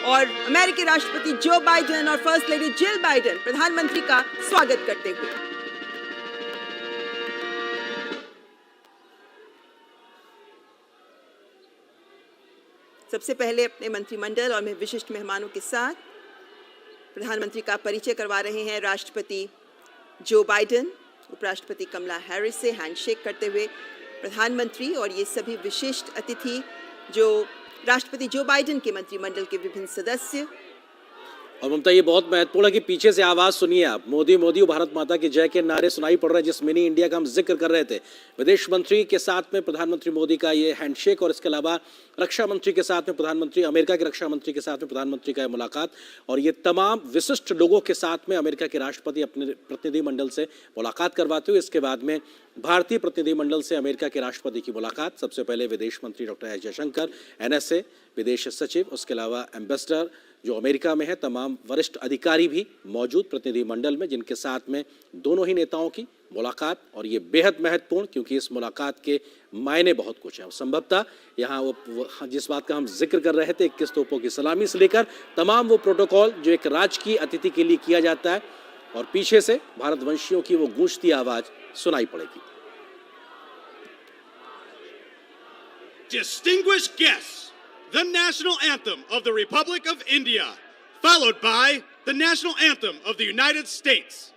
और अमेरिकी राष्ट्रपति जो बाइडेन और फर्स्ट लेडी जिल बाइडेन प्रधानमंत्री का स्वागत करते हुए। सबसे पहले अपने मंत्रिमंडल और विशिष्ट मेहमानों के साथ प्रधानमंत्री का परिचय करवा रहे हैं राष्ट्रपति जो बाइडेन। उपराष्ट्रपति कमला हैरिस से हैंडशेक करते हुए प्रधानमंत्री और ये सभी विशिष्ट अतिथि जो राष्ट्रपति जो बाइडेन के मंत्रिमंडल के विभिन्न सदस्य। और ममता, ये बहुत महत्वपूर्ण है कि पीछे से आवाज सुनिए आप, मोदी मोदी भारत माता की जय के नारे सुनाई पड़ रहे हैं। जिस मिनी इंडिया का हम जिक्र कर रहे थे, विदेश मंत्री के साथ में प्रधानमंत्री मोदी का ये हैंडशेक और इसके अलावा रक्षा मंत्री के साथ में प्रधानमंत्री, अमेरिका के रक्षा मंत्री के साथ में प्रधानमंत्री का मुलाकात, और ये तमाम विशिष्ट लोगों के साथ में अमेरिका के राष्ट्रपति अपने प्रतिनिधिमंडल से मुलाकात करवाते हुए इसके बाद में भारतीय प्रतिनिधिमंडल से अमेरिका के राष्ट्रपति की मुलाकात। सबसे पहले विदेश मंत्री डॉक्टर एस जयशंकर, NSA विदेश सचिव, उसके अलावा एम्बेसडर जो अमेरिका में है, तमाम वरिष्ठ अधिकारी भी मौजूद प्रतिनिधिमंडल में, जिनके साथ में दोनों ही नेताओं की मुलाकात। और ये बेहद महत्वपूर्ण, क्योंकि इस मुलाकात के मायने बहुत कुछ हैं। संभवतः यहाँ वो जिस बात का हम जिक्र कर रहे थे, 21 तोपों की सलामी से लेकर तमाम वो प्रोटोकॉल जो एक राजकीय अतिथि के लिए किया जाता है, और पीछे से भारतवंशियों की वो गूंजती आवाज सुनाई पड़ेगी। Distinguished guests, the national anthem of the Republic of India, followed by the national anthem of the United States.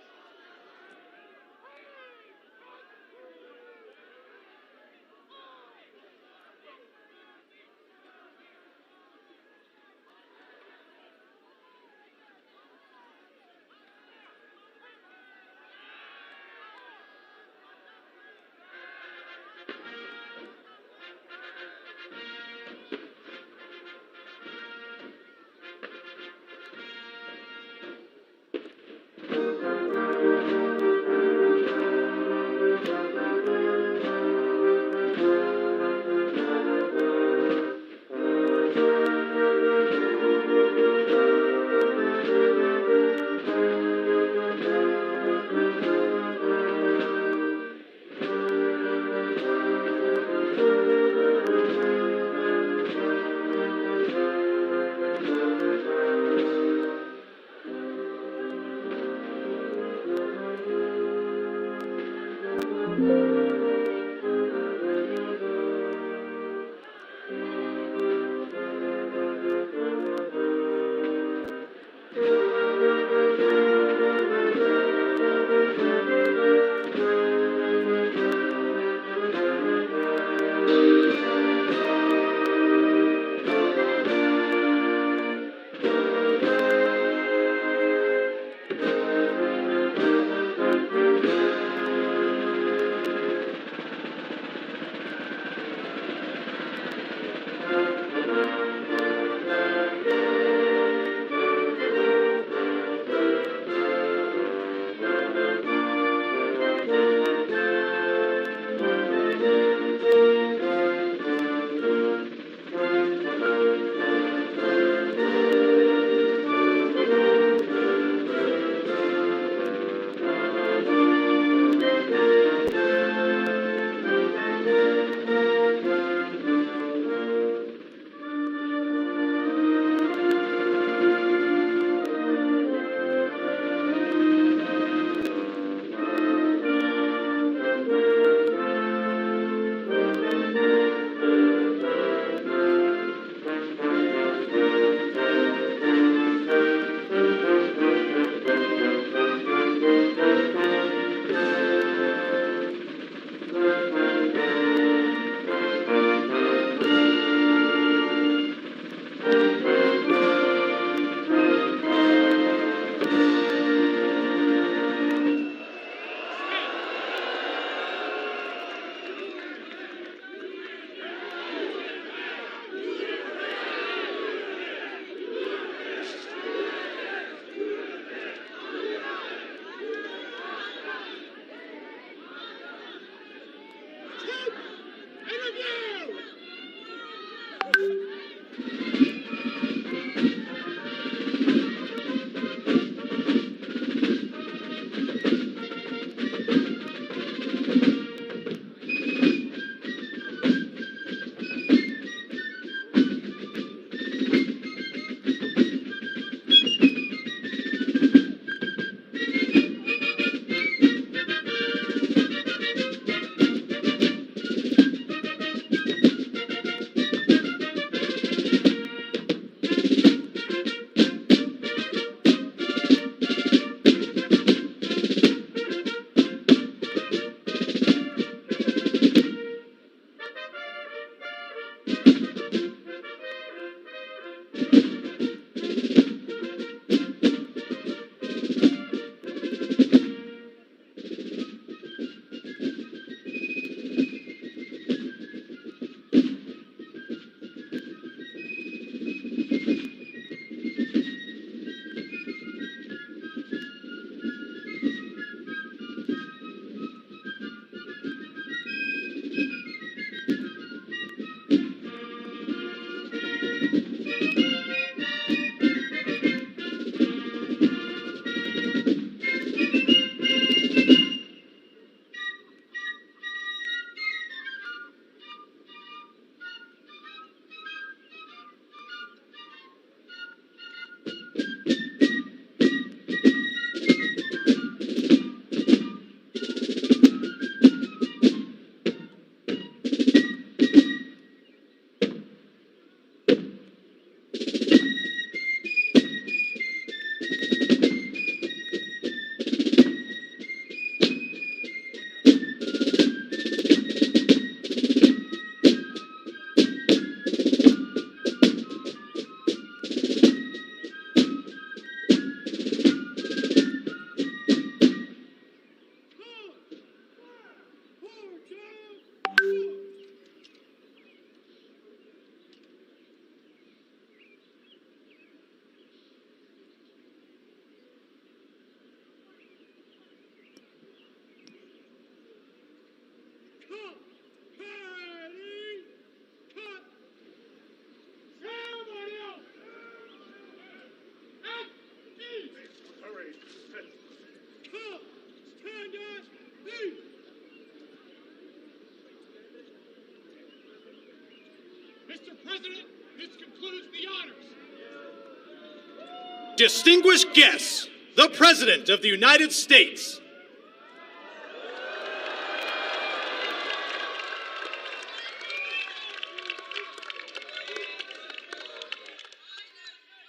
distinguished guests, the President of the United States.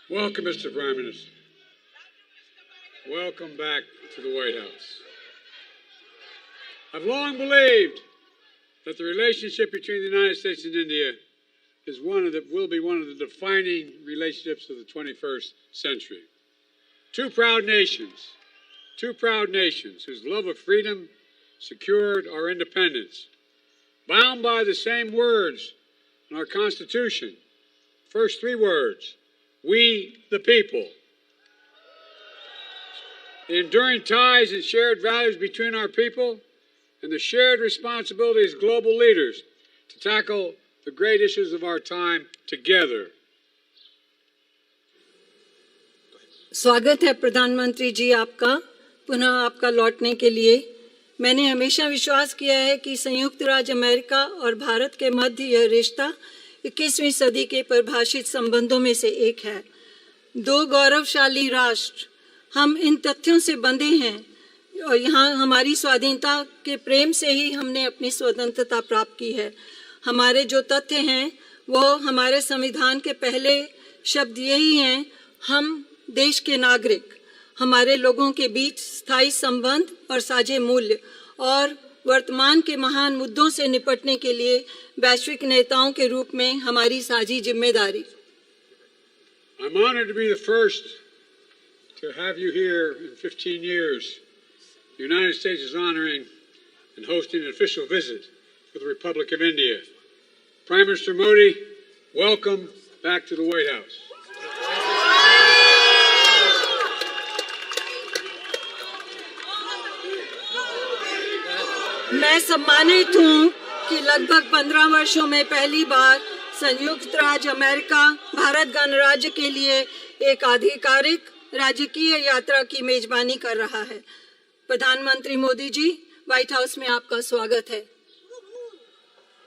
Welcome, Mr. Prime Minister. Welcome back to the White House. I've long believed that the relationship between the United States and India will be one of the defining relationships of the 21st century. Two proud nations whose love of freedom secured our independence, bound by the same words in our Constitution. First three words: we the people. The enduring ties and shared values between our people and the shared responsibility as global leaders to tackle the great issues of our time together. स्वागत है प्रधानमंत्री जी आपका, पुनः आपका लौटने के लिए। मैंने हमेशा विश्वास किया है कि संयुक्त राज्य अमेरिका और भारत के मध्य यह रिश्ता 21वीं सदी के परिभाषित संबंधों में से एक है। दो गौरवशाली राष्ट्र, हम इन तथ्यों से बंधे हैं और यहाँ हमारी स्वाधीनता के प्रेम से ही हमने अपनी स्वतंत्रता प्राप्त की है। हमारे जो तथ्य हैं वो हमारे संविधान के पहले शब्द यही हैं: हम देश के नागरिक, हमारे लोगों के बीच स्थायी संबंध और साझे मूल्य, और वर्तमान के महान मुद्दों से निपटने के लिए वैश्विक नेताओं के रूप में हमारी साझी जिम्मेदारी। I'm honored to be the first to have you here in 15 years. The United States is honoring and hosting an official visit for the Republic of India. Prime Minister Modi, welcome back to the White House. मैं सम्मानित हूँ कि लगभग 15 वर्षों में पहली बार संयुक्त राज्य अमेरिका भारत गणराज्य के लिए एक आधिकारिक राजकीय यात्रा की मेजबानी कर रहा है। प्रधानमंत्री मोदी जी, व्हाइट हाउस में आपका स्वागत है।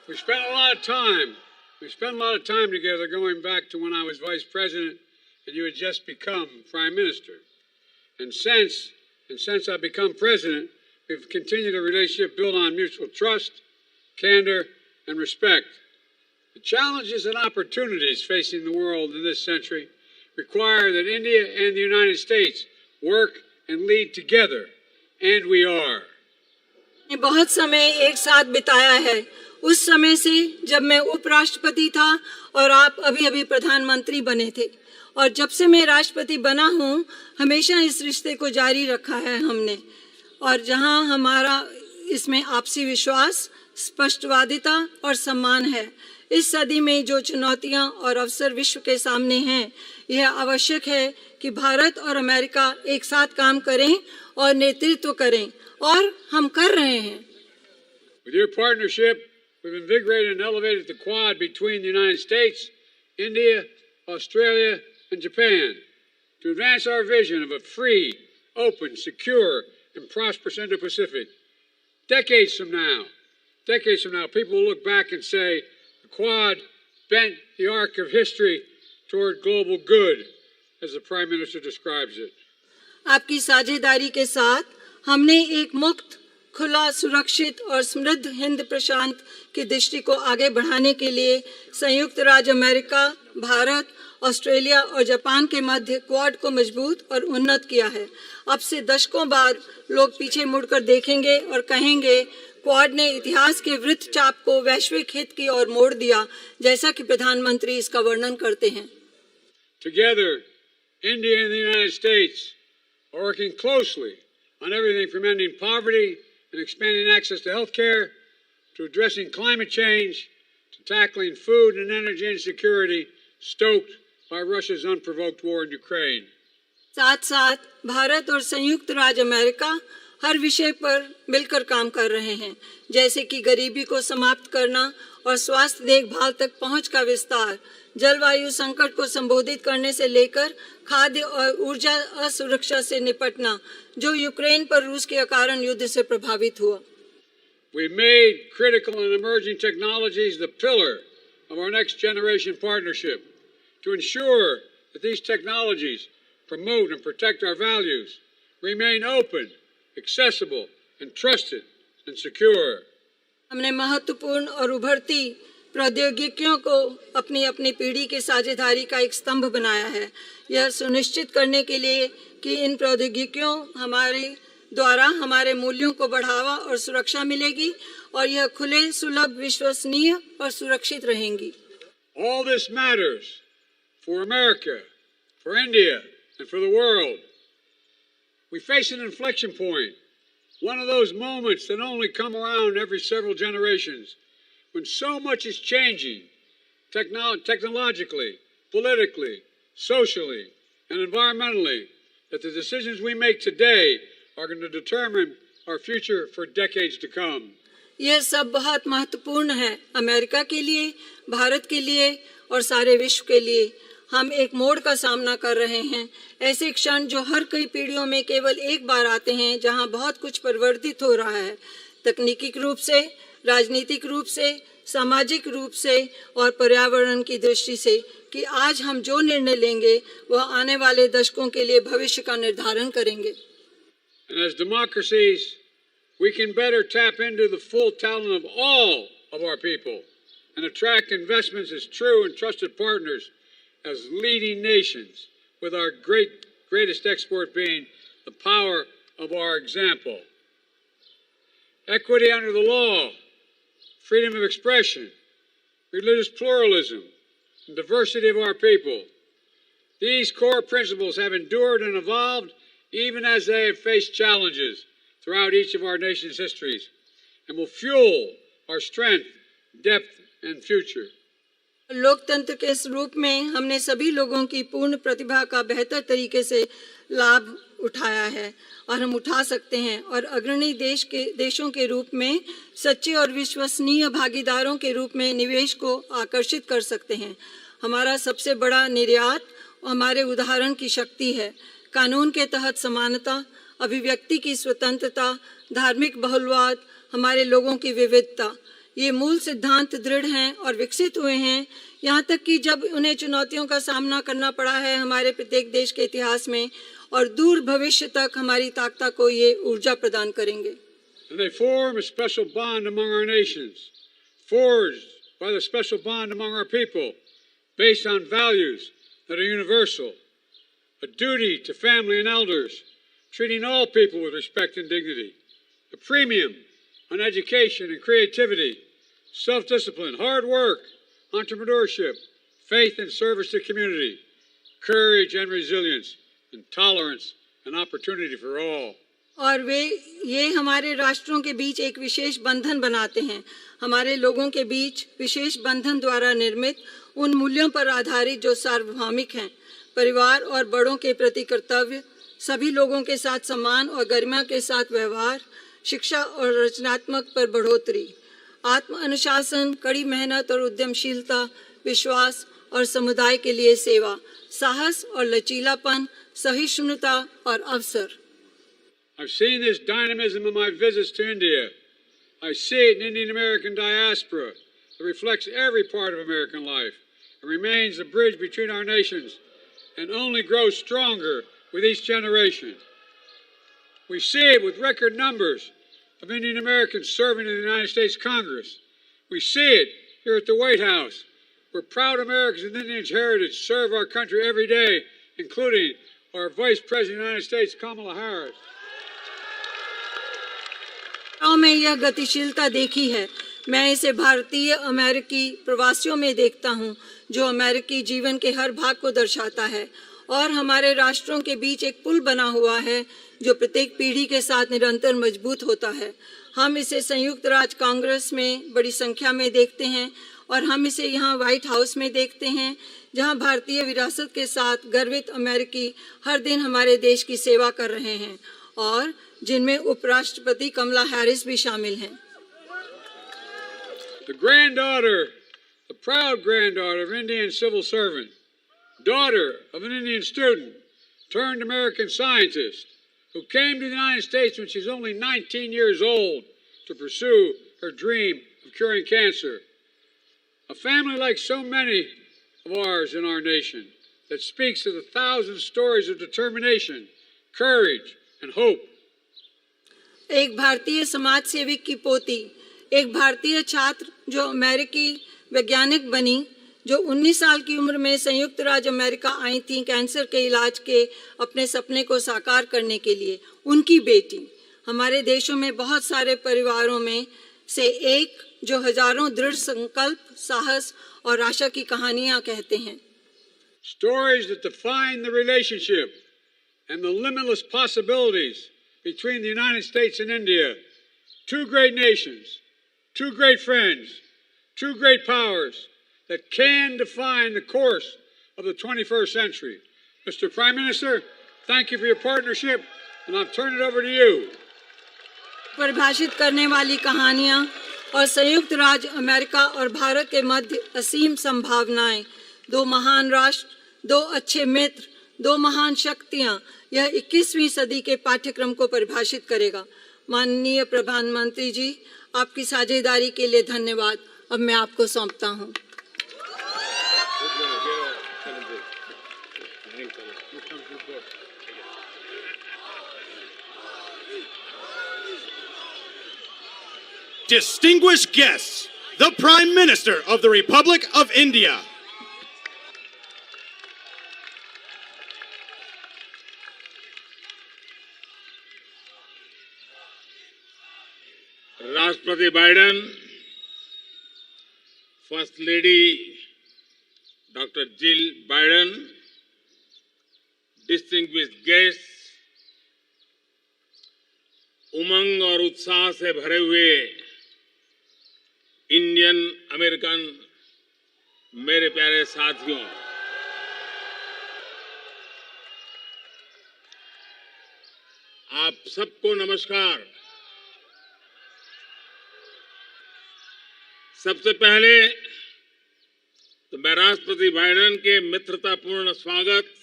We spent a lot of time together going back to when I was vice president and you had just become prime minister. And since I've become president, we've continued a relationship built on mutual trust, candor, and respect. The challenges and opportunities facing the world in this century require that India and the United States work and lead together, and we are. बहुत समय एक साथ बिताया है, उस समय से जब मैं उपराष्ट्रपति था और आप अभी प्रधानमंत्री बने थे, और जब से मैं राष्ट्रपति बना हूँ हमेशा इस रिश्ते को जारी रखा है हमने। और जहाँ हमारा इसमें आपसी विश्वास, स्पष्टवादिता और सम्मान है। इस सदी में जो चुनौतियाँ और अवसर विश्व के सामने हैं, यह आवश्यक है कि भारत और अमेरिका एक साथ काम करें और नेतृत्व करें, और हम कर रहे हैं। With your partnership, we've invigorated and elevated the Quad between the United States, India, Australia, and Japan to advance our vision of a free, open, secure, and prosperous Indo-Pacific. Decades from now, people will look back and say the Quad bent the arc of history toward global good, as the Prime Minister describes it. आपकी साझेदारी के साथ हमने एक मुक्त, खुला, सुरक्षित और समृद्ध हिंद प्रशांत की दृष्टि को आगे बढ़ाने के लिए संयुक्त राज्य अमेरिका, भारत, ऑस्ट्रेलिया और जापान के मध्य क्वाड को मजबूत और उन्नत किया है। अब से दशकों बाद लोग पीछे मुड़कर देखेंगे और कहेंगे, क्वाड ने इतिहास के वृत्तचाप को वैश्विक हित की ओर मोड़ दिया, जैसा कि प्रधानमंत्री इसका वर्णन करते हैं। Together, India and the United States are working closely on everything from ending poverty and expanding access to health care, to addressing climate change, to tackling food and energy insecurity stoked by Russia's unprovoked war in Ukraine. साथ साथ भारत और संयुक्त राज्य America हर विषय पर मिलकर काम कर रहे हैं, जैसे कि गरीबी को समाप्त करना और स्वास्थ्य देखभाल तक पहुंच का विस्तार, जलवायु संकट को संबोधित करने से लेकर खाद्य और ऊर्जा असुरक्षा से निपटना, जो यूक्रेन पर रूस के कारण युद्ध से प्रभावित हुआ। We made critical and emerging technologies the pillar of our next generation partnership to ensure that these technologies promote and protect our values, remain open, accessible, and trusted and secure. हमने महत्वपूर्ण और उभरती प्रौद्योगिकियों को अपनी अपनी पीढ़ी की साझेदारी का एक स्तंभ बनाया है। यह सुनिश्चित करने के लिए कि इन प्रौद्योगिकियों हमारे द्वारा हमारे मूल्यों को बढ़ावा और सुरक्षा मिलेगी और यह खुले, सुलभ, विश्वसनीय और सुरक्षित रहेंगी। All this matters for America, for India, and for the world. We face an inflection point, one of those moments that only come around every several generations, when so much is changing technologically, politically, socially, and environmentally, that the decisions we make today are going to determine our future for decades to come. यह सब बहुत महत्वपूर्ण है America के लिए, भारत के लिए और सारे विश्व के लिए। हम एक मोड़ का सामना कर रहे हैं, ऐसे क्षण जो हर कई पीढ़ियों में केवल एक बार आते हैं, जहां बहुत कुछ परिवर्तित हो रहा है, तकनीकी रूप से, राजनीतिक रूप से, सामाजिक रूप से और पर्यावरण की दृष्टि से, कि आज हम जो निर्णय लेंगे वह आने वाले दशकों के लिए भविष्य का निर्धारण करेंगे। And as democracies, we can better tap into the full talent of all of our people and attract investments as true and trusted partners as leading nations, with our greatest export being the power of our example. Equity under the law, freedom of expression, religious pluralism, and diversity of our people. These core principles have endured and evolved even as they have faced challenges throughout each of our nation's histories, and will fuel our strength, depth, and future. लोकतंत्र के इस रूप में हमने सभी लोगों की पूर्ण प्रतिभा का बेहतर तरीके से लाभ उठाया है और हम उठा सकते हैं, और अग्रणी देशों के रूप में सच्चे और विश्वसनीय भागीदारों के रूप में निवेश को आकर्षित कर सकते हैं। हमारा सबसे बड़ा निर्यात हमारे उदाहरण की शक्ति है। कानून के तहत समानता, अभिव्यक्ति की स्वतंत्रता, धार्मिक बहुलवाद, हमारे लोगों की विविधता, ये मूल सिद्धांत दृढ़ हैं और विकसित हुए हैं, यहाँ तक कि जब उन्हें चुनौतियों का सामना करना पड़ा है हमारे प्रत्येक देश के इतिहास में, और दूर भविष्य तक हमारी ताकत को ये ऊर्जा प्रदान करेंगे। And they form a special bond among our nations, forged by the special bond among our people, based on values that are universal, a duty to family and elders, treating all people with respect and dignity, a premium on education and creativity, self-discipline, hard work, entrepreneurship, faith and service to community, courage and resilience, and tolerance and opportunity for all. और ये हमारे राष्ट्रों के बीच एक विशेष बंधन बनाते हैं, हमारे लोगों के बीच विशेष बंधन द्वारा निर्मित उन मूल्यों पर आधारित जो सार्वभौमिक हैं, परिवार और बड़ों के प्रति कर्तव्य, सभी लोगों के साथ सम्मान और गरिमा के साथ व्यवहार, शिक्षा और रचनात्मक पर बढ़ोतरी, आत्म अनुशासन, कड़ी मेहनत और उद्यमशीलता, विश्वास और समुदाय के लिए सेवा, साहस और लचीलापन, सहिष्णुता और अवसर। I've seen this dynamism in my visits to India. I see it in Indian American diaspora that reflects every part of American life and remains a bridge between our nations and only grows stronger with each generation. We see it with record numbers of Indian Americans serving in the United States Congress. We see it here at the White House, where proud Americans with Indian heritage serve our country every day, including our Vice President of the United States, Kamala Harris. में यह गतिशीलता देखी है। मैं इसे भारतीय अमेरिकी प्रवासियों में देखता हूँ, जो अमेरिकी जीवन के हर भाग को दर्शाता है और हमारे राष्ट्रों के बीच एक पुल बना हुआ है जो प्रत्येक पीढ़ी के साथ निरंतर मजबूत होता है। हम इसे संयुक्त राज्य कांग्रेस में बड़ी संख्या में देखते हैं और हम इसे यहाँ व्हाइट हाउस में देखते हैं, जहाँ भारतीय विरासत के साथ गर्वित अमेरिकी हर दिन हमारे देश की सेवा कर रहे हैं और जिनमें उपराष्ट्रपति कमला हैरिस भी शामिल हैं। The granddaughter, the proud granddaughter of Indian civil servant, daughter of an Indian student, turned American scientist, who came to the United States when she was only 19 years old to pursue her dream of curing cancer. A family like so many of ours in our nation, that speaks of the thousand stories of determination, courage, and hope. एक भारतीय समाज सेविक की पोती, एक भारतीय छात्र जो अमेरिकी वैज्ञानिक बनी, जो 19 साल की उम्र में संयुक्त राज्य अमेरिका आई थी कैंसर के इलाज के अपने सपने को साकार करने के लिए, उनकी बेटी। हमारे देशों में बहुत सारे परिवारों में से एक जो हजारों दृढ़ संकल्प, साहस और आशा की कहानियां कहते हैं। Stories that define the relationship and the limitless possibilities between the United States and India, two great nations, two great friends, two great powers that can define the course of the 21st century. Mr. Prime Minister, thank you for your partnership, and I'll turn it over to you. परिभाषित करने वाली कहानियां और संयुक्त राज्य America और भारत के मध्य असीम संभावनाएं, दो महान राष्ट्र, दो अच्छे मित्र, दो महान शक्तियां, यह 21वीं सदी के पाठ्यक्रम को परिभाषित करेगा। माननीय प्रधानमंत्री जी, आपकी साझेदारी के लिए धन्यवाद। अब मैं आपको सौंपता हूं। Distinguished guests, the Prime Minister of the Republic of India. राष्ट्रपति Biden, first lady doctor Jill Biden, distinguished guest, उमंग और उत्साह से भरे हुए इंडियन अमेरिकन मेरे प्यारे साथियों, आप सबको नमस्कार। सबसे पहले तो मैं राष्ट्रपति बाइडेन के मित्रतापूर्ण स्वागत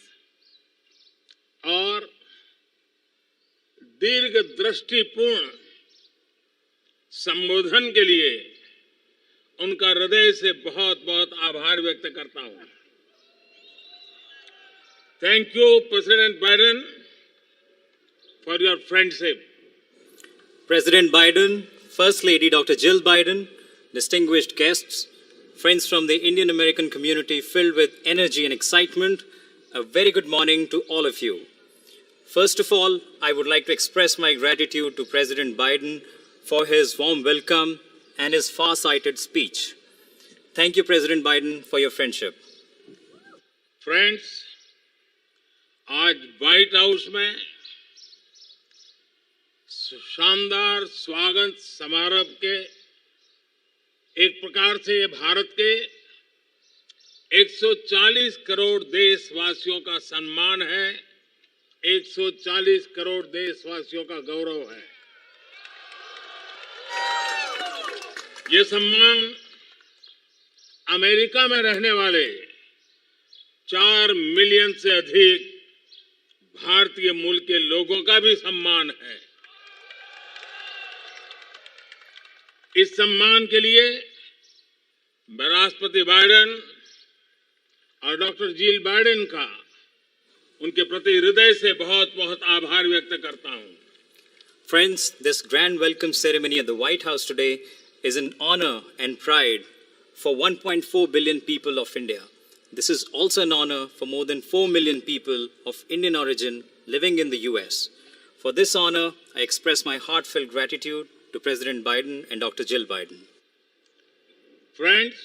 और दीर्घदृष्टिपूर्ण संबोधन के लिए उनका हृदय से बहुत बहुत आभार व्यक्त करता हूं। Thank you president Biden for your friendship. President Biden, First Lady Dr. Jill Biden, distinguished guests, friends from the Indian American community filled with energy and excitement, a very good morning to all of you. First of all, I would like to express my gratitude to President Biden for his warm welcome and his far-sighted speech. Thank you, President Biden, for your friendship. Friends, आज white house में शानदार स्वागत समारोह के एक प्रकार से ये भारत के 140 करोड़ देशवासियों का सम्मान है, 140 करोड़ देशवासियों का गौरव है। ये सम्मान अमेरिका में रहने वाले 4 मिलियन से अधिक भारतीय मूल के लोगों का भी सम्मान है। इस सम्मान के लिए मैं राष्ट्रपति बाइडेन और डॉक्टर जिल बाइडेन का उनके प्रति हृदय से बहुत बहुत आभार व्यक्त करता हूं। Friends, this grand welcome ceremony at the White House today is an honor and pride for 1.4 billion people of India. This is also an honor for more than 4 million people of Indian origin living in the US. For this honor, I express my heartfelt gratitude to President Biden and Dr. Jill Biden. Friends,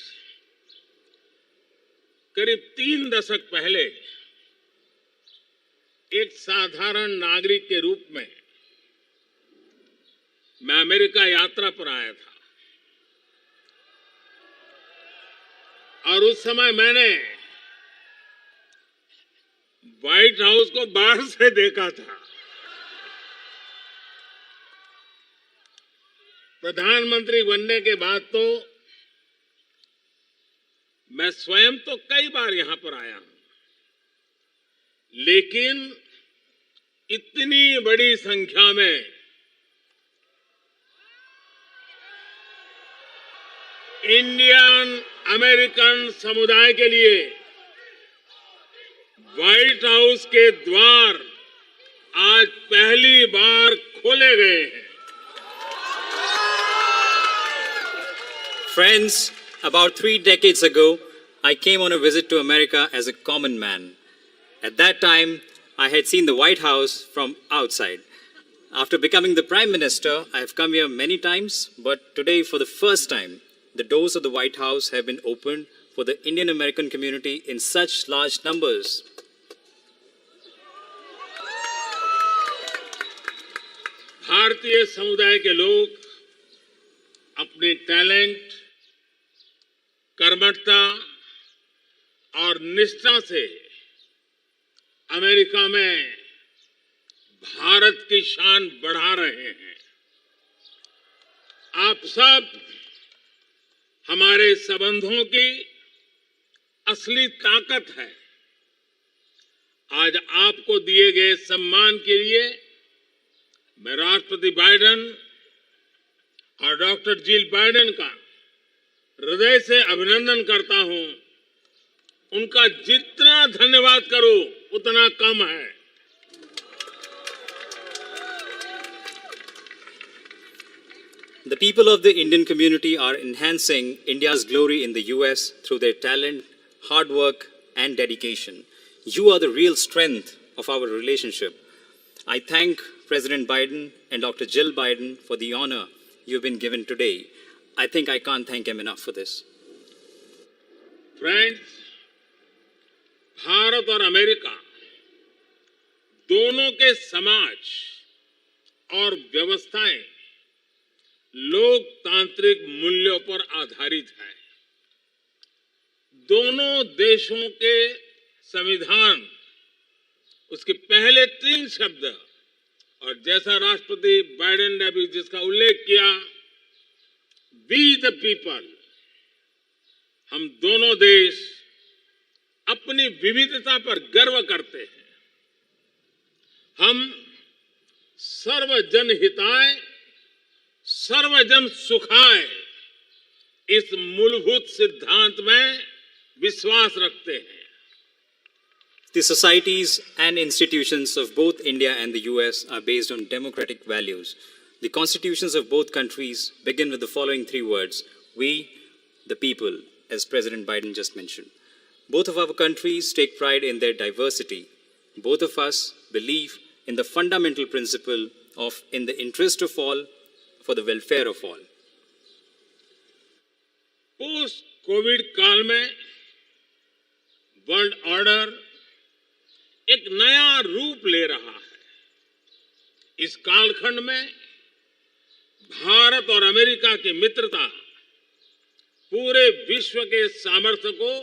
करीब 3 दशक पहले एक साधारण नागरिक के रूप में मैं अमेरिका यात्रा पर आया था और उस समय मैंने व्हाइट हाउस को बाहर से देखा था। प्रधानमंत्री बनने के बाद तो मैं स्वयं तो कई बार यहां पर आया हूं, लेकिन इतनी बड़ी संख्या में इंडियन अमेरिकन समुदाय के लिए व्हाइट हाउस के द्वार आज पहली बार खोले गए हैं। Friends, about 3 decades ago, I came on a visit to America as a common man. At that time, I had seen the White House from outside. After becoming the Prime Minister, I have come here many times, but today, for the first time, the doors of the White House have been opened for the Indian American community in such large numbers. भारतीय समुदाय के लोग अपने talent, कर्मठता और निष्ठा से America में भारत की शान बढ़ा रहे हैं। आप सब हमारे संबंधों की असली ताकत है। आज आपको दिए गए सम्मान के लिए मैं राष्ट्रपति बाइडेन और डॉक्टर जिल बाइडेन का हृदय से अभिनंदन करता हूं। उनका जितना धन्यवाद करूं उतना कम है। The people of the Indian community are enhancing India's glory in the US through their talent, hard work, and dedication. You are the real strength of our relationship. I thank President Biden and Dr. Jill Biden for the honor you've been given today. I think I can't thank him enough for this. Friends, Bharat और America दोनों के समाज और व्यवस्थाएं लोकतांत्रिक मूल्यों पर आधारित है। दोनों देशों के संविधान, उसके पहले 3 शब्द, और जैसा राष्ट्रपति बाइडेन ने भी जिसका उल्लेख किया, वी द पीपल, हम दोनों देश अपनी विविधता पर गर्व करते हैं। हम सर्वजन हिताय सर्वजन सुखाय इस मूलभूत सिद्धांत में विश्वास रखते हैं। The societies and institutions of both India and the US are based on democratic values. The constitutions of both countries begin with the following 3 words: we, the people, as President Biden just mentioned. Both of our countries take pride in their diversity. Both of us believe in the fundamental principle of in the interest of all, for the welfare of all. Post Covid काल में world order एक नया रूप ले रहा है। इस कालखंड में भारत और अमेरिका की मित्रता पूरे विश्व के सामर्थ्य को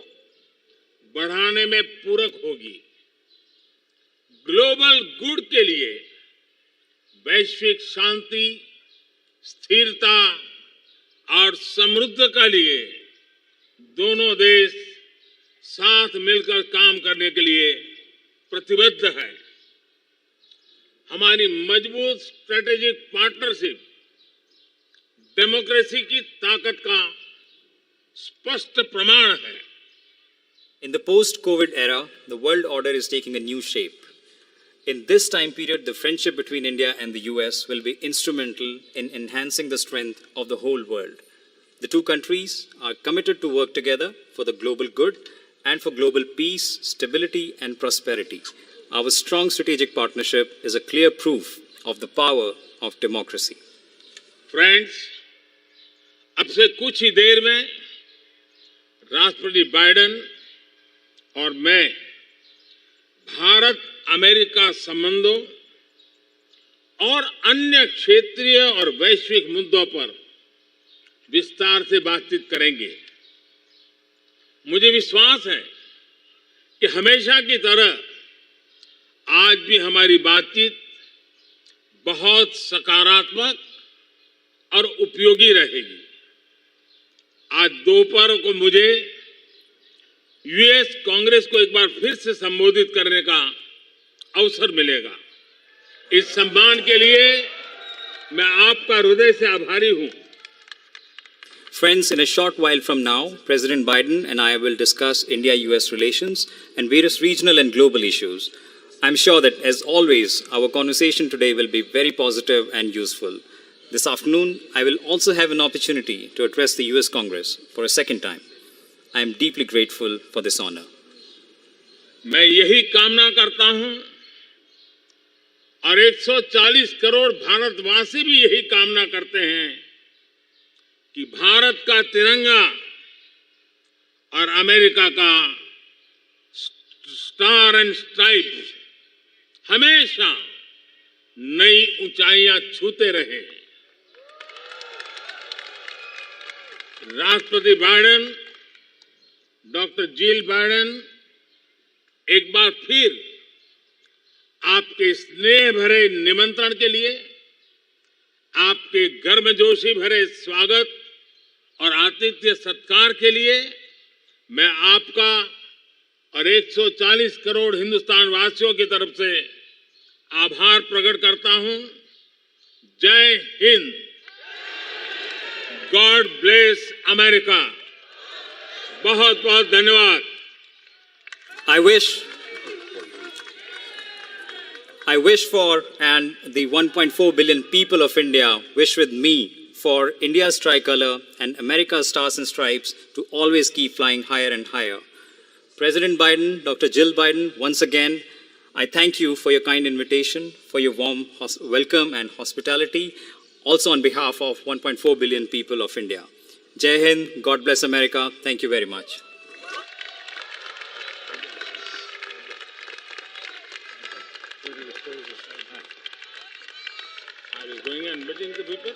बढ़ाने में पूरक होगी। ग्लोबल गुड के लिए वैश्विक शांति, स्थिरता और समृद्धि के लिए दोनों देश साथ मिलकर काम करने के लिए प्रतिबद्ध है। हमारी मजबूत स्ट्रेटेजिक पार्टनरशिप डेमोक्रेसी की ताकत का स्पष्ट प्रमाण है। In the post-COVID era, the world order is taking a new shape. In this time period, the friendship between India and the US will be instrumental in enhancing the strength of the whole world. The two countries are committed to work together for the global good and for global peace, stability, and prosperity. Our strong strategic partnership is a clear proof of the power of democracy. Friends, अब से कुछ ही देर में राष्ट्रपति Biden और मैं Bharat America संबंधों और अन्य क्षेत्रीय और वैश्विक मुद्दों पर विस्तार से बातचीत करेंगे। मुझे विश्वास है कि हमेशा की तरह आज भी हमारी बातचीत बहुत सकारात्मक और उपयोगी रहेगी। आज दोपहर को मुझे यूएस कांग्रेस को एक बार फिर से संबोधित करने का अवसर मिलेगा। इस सम्मान के लिए मैं आपका हृदय से आभारी हूं। Friends, in a short while from now, President Biden and I will discuss India-US relations and various regional and global issues. I'm sure that, as always, our conversation today will be very positive and useful. This afternoon, I will also have an opportunity to address the US Congress for a second time. I am deeply grateful for this honor. मैं यही कामना करता हूं और 140 करोड़ भारतवासी भी यही कामना करते हैं कि भारत का तिरंगा और अमेरिका का स्टार एंड स्ट्राइप्स हमेशा नई ऊंचाइयां छूते रहे। राष्ट्रपति बाइडेन, डॉक्टर जिल बाइडेन, एक बार फिर आपके स्नेह भरे निमंत्रण के लिए, आपके गर्मजोशी भरे स्वागत और आतिथ्य सत्कार के लिए मैं आपका और 140 करोड़ हिंदुस्तान वासियों की तरफ से आभार प्रकट करता हूं। जय हिंद। God bless America. बहुत बहुत धन्यवाद। I wish for, and the 1.4 billion people of India wish with me, for India's tricolor and America's stars and stripes to always keep flying higher and higher. President Biden, Dr. Jill Biden, once again, I thank you for your kind invitation, for your warm welcome and hospitality, also on behalf of 1.4 billion people of India. Jai Hind, God bless America. Thank you very much. Are you going and meeting the people?